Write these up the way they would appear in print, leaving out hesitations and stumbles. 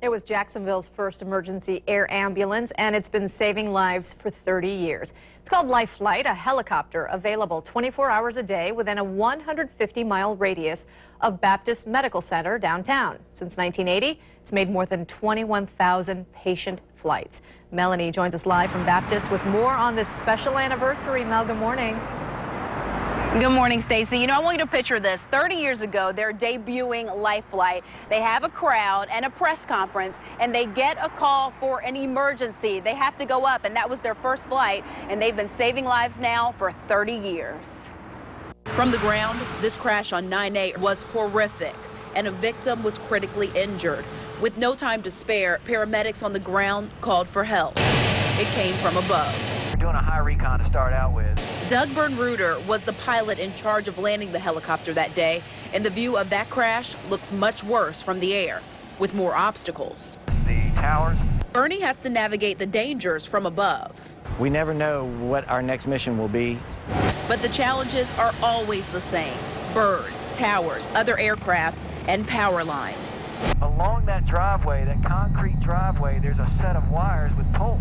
It was Jacksonville's first emergency air ambulance, and it's been saving lives for 30 years. It's called Flight, a helicopter available 24 hours a day within a 150-mile radius of Baptist Medical Center downtown. Since 1980, it's made more than 21,000 patient flights. Melanie joins us live from Baptist with more on this special anniversary. Mel, good morning. Good morning, Stacy. You know, I want you to picture this. 30 years ago, they're debuting Flight. They have a crowd and a press conference, and they get a call for an emergency. They have to go up, and that was their first flight, and they've been saving lives now for 30 years. From the ground, this crash on 9A was horrific, and a victim was critically injured. With no time to spare, paramedics on the ground called for help. It came from above. We're doing a high recon to start out with. Doug Bernruder was the pilot in charge of landing the helicopter that day, and the view of that crash looks much worse from the air, with more obstacles. The towers. Bernie has to navigate the dangers from above. We never know what our next mission will be. But the challenges are always the same. Birds, towers, other aircraft, and power lines. Along that driveway, that concrete driveway, there's a set of wires with poles.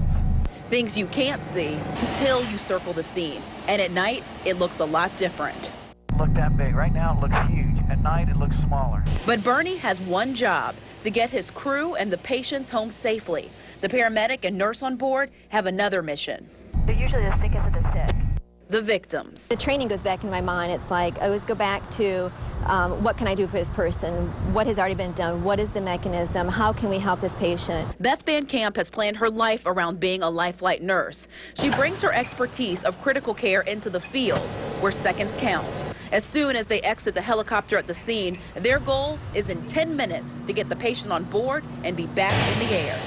Things you can't see until you circle the scene. And at night, it looks a lot different. Look that big. Right now, it looks huge. At night, it looks smaller. But Bernie has one job: to get his crew and the patients home safely. The paramedic and nurse on board have another mission. They're usually the sickest of the sick. The victims. The training goes back in my mind. It's like I always go back to what can I do for this person? What has already been done? What is the mechanism? How can we help this patient? Beth Vancamp has planned her life around being a Flight nurse. She brings her expertise of critical care into the field, where seconds count. As soon as they exit the helicopter at the scene, their goal is in 10 minutes to get the patient on board and be back in the air.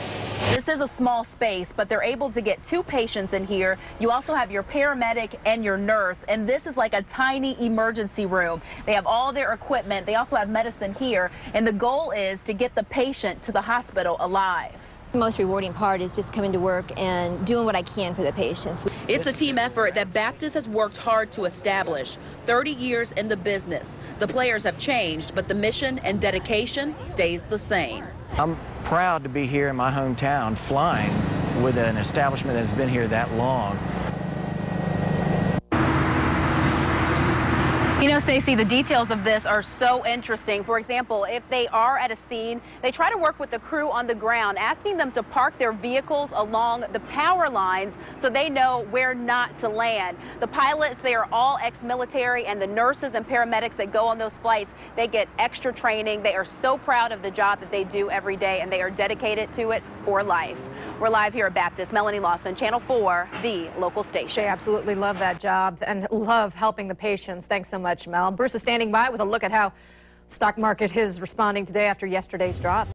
This is a small space, but they're able to get 2 patients in here. You also have your paramedic and your nurse, and this is like a tiny emergency room. They have all their equipment. They also have medicine here, and the goal is to get the patient to the hospital alive. The most rewarding part is just coming to work and doing what I can for the patients. It's a team effort that Baptist has worked hard to establish. 30 years in the business. The players have changed, but the mission and dedication stays the same. I'm proud to be here in my hometown flying with an establishment that's been here that long. You know, Stacy, the details of this are so interesting. For example, if they are at a scene, they try to work with the crew on the ground, asking them to park their vehicles along the power lines so they know where not to land. The pilots, they are all ex-military, and the nurses and paramedics that go on those flights, they get extra training. They are so proud of the job that they do every day, and they are dedicated to it for life. We're live here at Baptist. Melanie, Lawson, Channel 4, the local station. They absolutely love that job and love helping the patients. Thanks so much, Mel. Bruce is standing by with a look at how the stock market is responding today after yesterday's drop.